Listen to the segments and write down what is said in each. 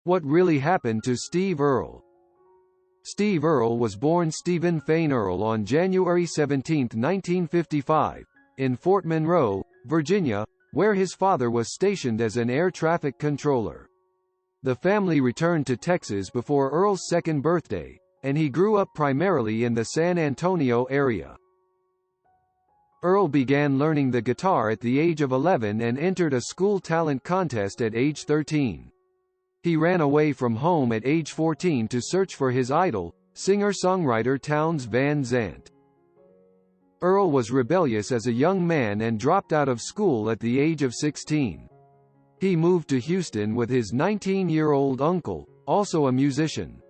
What really happened to Steve Earle? Steve Earle was born Stephen Fain Earle on January 17, 1955, in Fort Monroe, Virginia, where his father was stationed as an air traffic controller. The family returned to Texas before Earle's second birthday, and he grew up primarily in the San Antonio area. Earle began learning the guitar at the age of 11 and entered a school talent contest at age 13. He ran away from home at age 14 to search for his idol, singer-songwriter Townes Van Zandt. Earle was rebellious as a young man and dropped out of school at the age of 16. He moved to Houston with his 19-year-old uncle, also a musician.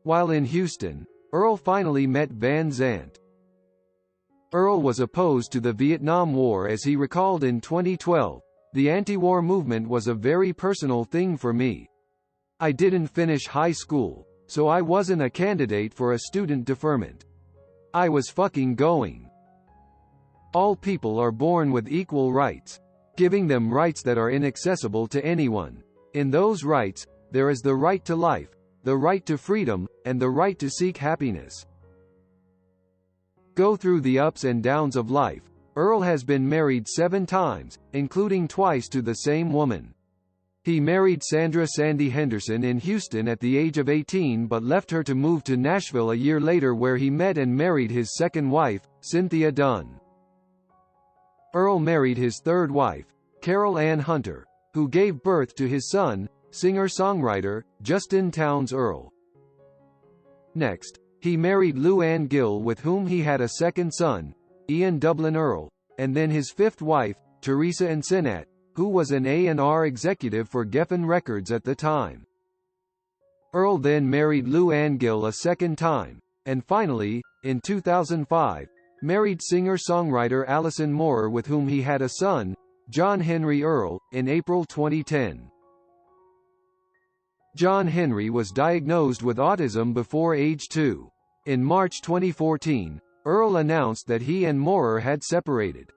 While in Houston, Earle finally met Van Zandt. Earle was opposed to the Vietnam War. As he recalled in 2012, "The anti-war movement was a very personal thing for me. I didn't finish high school, so I wasn't a candidate for a student deferment. I was fucking going. All people are born with equal rights, giving them rights that are inaccessible to anyone. In those rights, there is the right to life, the right to freedom, and the right to seek happiness." Go through the ups and downs of life. Earle has been married 7 times, including twice to the same woman. He married Sandra Sandy Henderson in Houston at the age of 18 but left her to move to Nashville a year later, where he met and married his second wife, Cynthia Dunn. Earle married his third wife, Carol Ann Hunter, who gave birth to his son, singer-songwriter, Justin Townes Earle. Next, he married Lou Ann Gill, with whom he had a second son, Ian Dublin Earle, and then his fifth wife, Teresa Ensenat, who was an A&R executive for Geffen Records at the time. Earle then married Lou Ann Gill a second time, and finally, in 2005, married singer-songwriter Alison Moorer, with whom he had a son, John Henry Earle, in April 2010. John Henry was diagnosed with autism before age 2. In March 2014, Earle announced that he and Moorer had separated.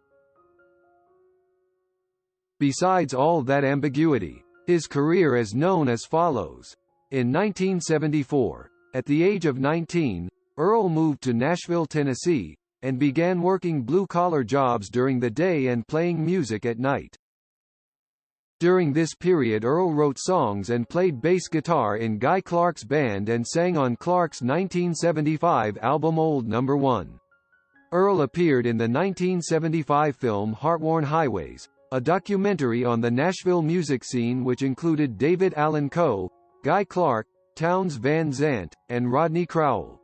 Besides all that ambiguity, his career is known as follows. In 1974, at the age of 19, Earle moved to Nashville, Tennessee, and began working blue-collar jobs during the day and playing music at night. During this period, Earle wrote songs and played bass guitar in Guy Clark's band and sang on Clark's 1975 album Old No. 1. Earle appeared in the 1975 film Heartworn Highways, a documentary on the Nashville music scene which included David Allan Coe, Guy Clark, Townes Van Zandt, and Rodney Crowell.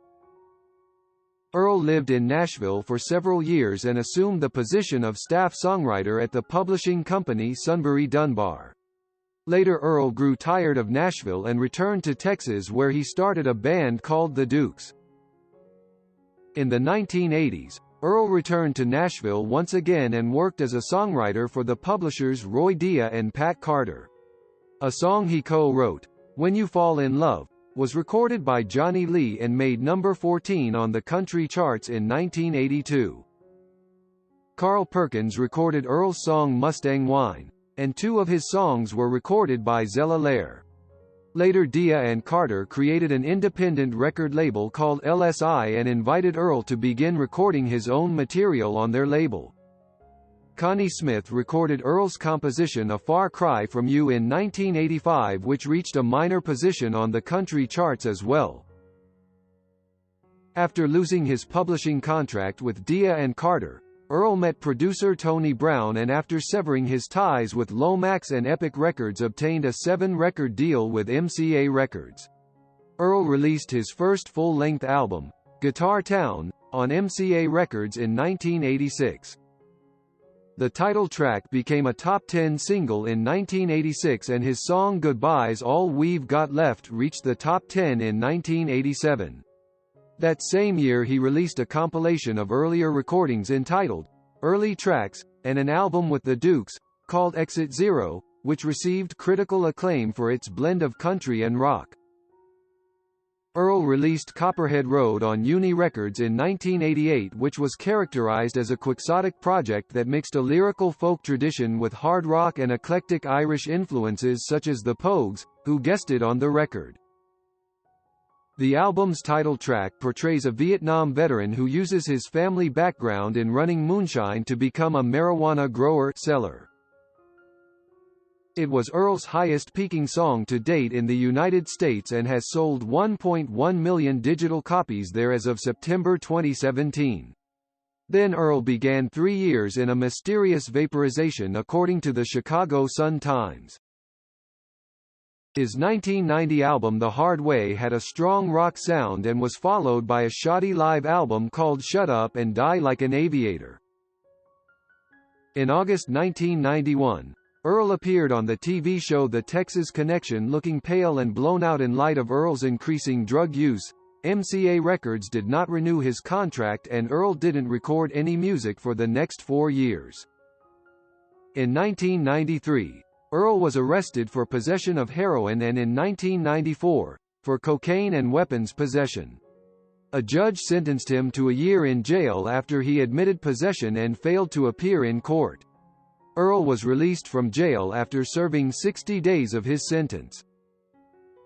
Earle lived in Nashville for several years and assumed the position of staff songwriter at the publishing company Sunbury Dunbar. Later, Earle grew tired of Nashville and returned to Texas, where he started a band called the Dukes. In the 1980s, Earle returned to Nashville once again and worked as a songwriter for the publishers Roy Dia and Pat Carter. A song he co-wrote, "When You Fall in Love," was recorded by Johnny Lee and made number 14 on the country charts in 1982. Carl Perkins recorded Earle's song Mustang Wine, and 2 of his songs were recorded by Zella Lair. Later, Dia and Carter created an independent record label called LSI and invited Earle to begin recording his own material on their label. Connie Smith recorded Earle's composition A Far Cry From You in 1985, which reached a minor position on the country charts as well. After losing his publishing contract with Dia and Carter, Earle met producer Tony Brown, and after severing his ties with Lomax and Epic Records, obtained a 7-record deal with MCA Records. Earle released his first full-length album, Guitar Town, on MCA Records in 1986. The title track became a top 10 single in 1986, and his song Goodbye's All We've Got Left reached the top 10 in 1987. That same year, he released a compilation of earlier recordings entitled Early Tracks, and an album with the Dukes, called Exit Zero, which received critical acclaim for its blend of country and rock. Earle released Copperhead Road on Uni Records in 1988, which was characterized as a quixotic project that mixed a lyrical folk tradition with hard rock and eclectic Irish influences such as the Pogues, who guested on the record. The album's title track portrays a Vietnam veteran who uses his family background in running moonshine to become a marijuana grower-seller. It was Earle's highest-peaking song to date in the United States and has sold 1.1 million digital copies there as of September 2017. Then Earle began 3 years in a mysterious vaporization, according to the Chicago Sun-Times. His 1990 album The Hard Way had a strong rock sound and was followed by a shoddy live album called Shut Up and Die Like an Aviator. In August 1991, Earle appeared on the TV show The Texas Connection looking pale and blown out in light of Earle's increasing drug use. MCA Records did not renew his contract and Earle didn't record any music for the next 4 years. In 1993, Earle was arrested for possession of heroin and in 1994, for cocaine and weapons possession. A judge sentenced him to a year in jail after he admitted possession and failed to appear in court. Earle was released from jail after serving 60 days of his sentence.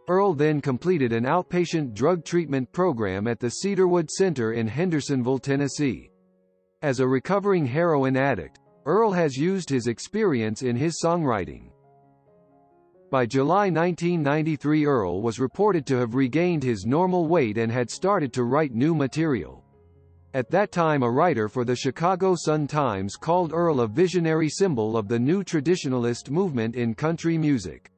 Earle then completed an outpatient drug treatment program at the Cedarwood Center in Hendersonville, Tennessee. As a recovering heroin addict, Earle has used his experience in his songwriting. By July 1993, Earle was reported to have regained his normal weight and had started to write new material. At that time, a writer for the Chicago Sun-Times called Earle a visionary symbol of the new traditionalist movement in country music.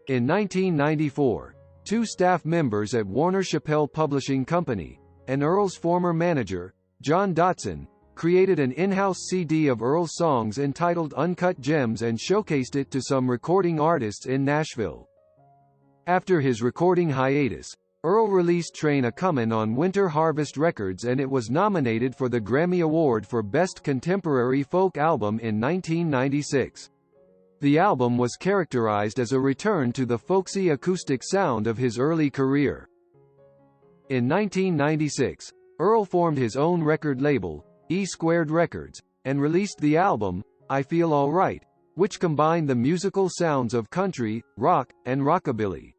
In 1994, 2 staff members at Warner Chappell Publishing Company, and Earle's former manager, John Dotson, created an in-house CD of Earle's songs entitled Uncut Gems and showcased it to some recording artists in Nashville. After his recording hiatus, Earle released Train A-Comin' on Winter Harvest Records and it was nominated for the Grammy Award for Best Contemporary Folk Album in 1996. The album was characterized as a return to the folksy acoustic sound of his early career. In 1996, Earle formed his own record label, E-Squared Records, and released the album, I Feel Alright, which combined the musical sounds of country, rock, and rockabilly.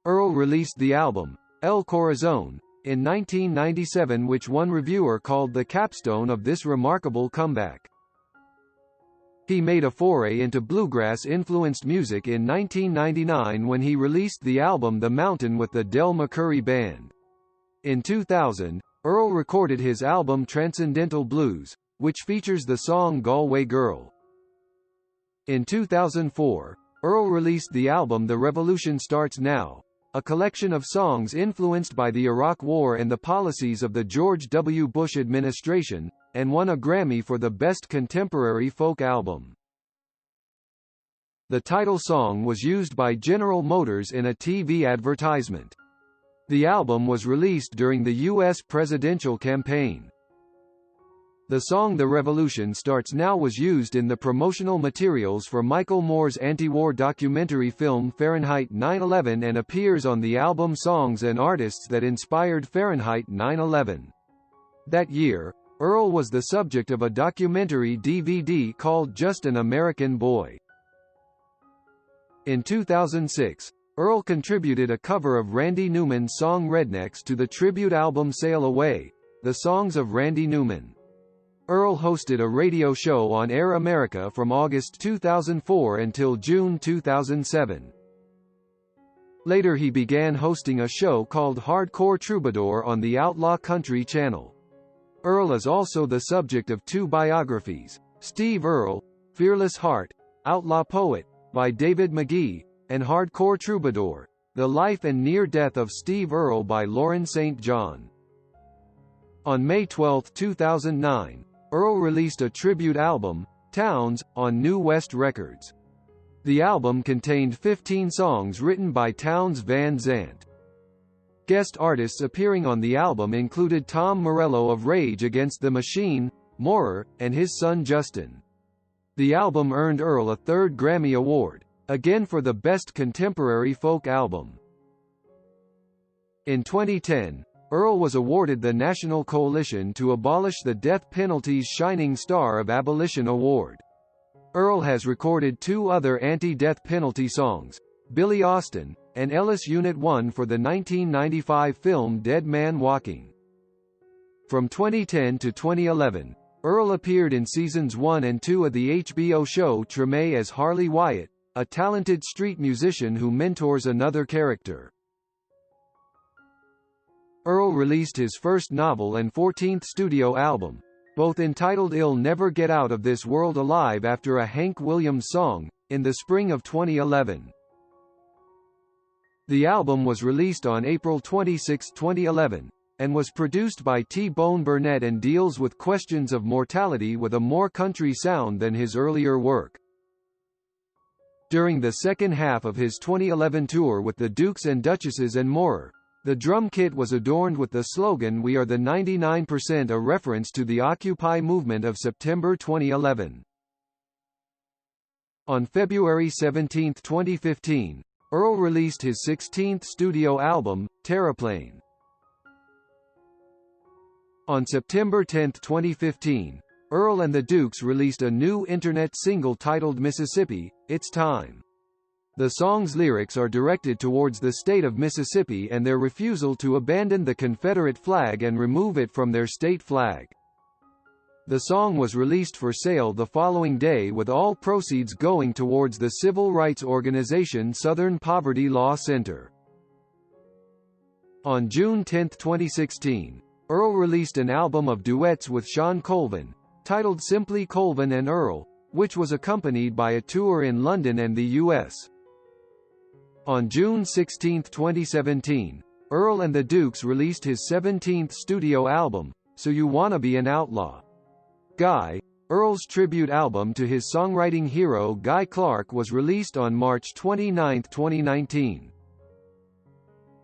Earle released the album, El Corazon, in 1997, which one reviewer called the capstone of this remarkable comeback. He made a foray into bluegrass-influenced music in 1999 when he released the album The Mountain with the Del McCoury Band. In 2000, Earle recorded his album Transcendental Blues, which features the song Galway Girl. In 2004, Earle released the album The Revolution Starts Now, a collection of songs influenced by the Iraq War and the policies of the George W. Bush administration, and won a Grammy for the Best Contemporary Folk Album. The title song was used by General Motors in a TV advertisement. The album was released during the U.S. presidential campaign. The song The Revolution Starts Now was used in the promotional materials for Michael Moore's anti-war documentary film Fahrenheit 9/11 and appears on the album Songs and Artists That Inspired Fahrenheit 9/11. That year, Earle was the subject of a documentary DVD called Just an American Boy. In 2006, Earle contributed a cover of Randy Newman's song Rednecks to the tribute album Sail Away, the songs of Randy Newman. Earle hosted a radio show on Air America from August 2004 until June 2007. Later he began hosting a show called Hardcore Troubadour on the Outlaw Country Channel. Earle is also the subject of 2 biographies, Steve Earle, Fearless Heart, Outlaw Poet, by David McGee, and Hardcore Troubadour, The Life and Near Death of Steve Earle by Lauren St. John. On May 12, 2009, Earle released a tribute album, Towns, on New West Records. The album contained 15 songs written by Townes Van Zandt. Guest artists appearing on the album included Tom Morello of Rage Against the Machine, Maurer, and his son Justin. The album earned Earle a 3rd Grammy Award, again for the Best Contemporary Folk Album. In 2010, Earle was awarded the National Coalition to Abolish the Death Penalty's Shining Star of Abolition Award. Earle has recorded 2 other anti-death penalty songs, Billy Austin, and Ellis Unit 1 for the 1995 film Dead Man Walking. From 2010 to 2011, Earle appeared in seasons 1 and 2 of the HBO show Treme as Harley Wyatt, a talented street musician who mentors another character. Earle released his first novel and 14th studio album, both entitled I'll Never Get Out of This World Alive after a Hank Williams song, in the spring of 2011. The album was released on April 26, 2011, and was produced by T-Bone Burnett and deals with questions of mortality with a more country sound than his earlier work. During the second half of his 2011 tour with the Dukes and Duchesses and more, the drum kit was adorned with the slogan "We are the 99%", a reference to the Occupy movement of September 2011. On February 17, 2015, Earle released his 16th studio album, Terraplane. On September 10, 2015, Earle and the Dukes released a new internet single titled Mississippi, It's Time. The song's lyrics are directed towards the state of Mississippi and their refusal to abandon the Confederate flag and remove it from their state flag. The song was released for sale the following day, with all proceeds going towards the civil rights organization Southern Poverty Law Center. On June 10, 2016, Earle released an album of duets with Sean Colvin, titled simply Colvin and Earle, which was accompanied by a tour in London and the U.S. On June 16, 2017, Earle and the Dukes released his 17th studio album, So You Wanna Be an Outlaw. Guy, Earle's tribute album to his songwriting hero Guy Clark, was released on March 29, 2019.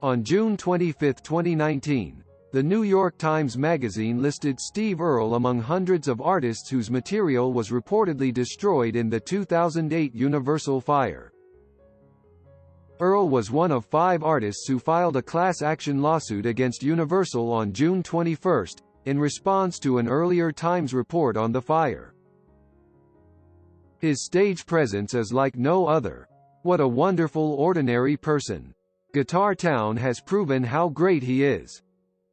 On June 25, 2019, the New York Times Magazine listed Steve Earle among hundreds of artists whose material was reportedly destroyed in the 2008 Universal fire. Earle was one of 5 artists who filed a class action lawsuit against Universal on June 21, in response to an earlier Times report on the fire. His stage presence is like no other. What a wonderful ordinary person. Guitar Town has proven how great he is.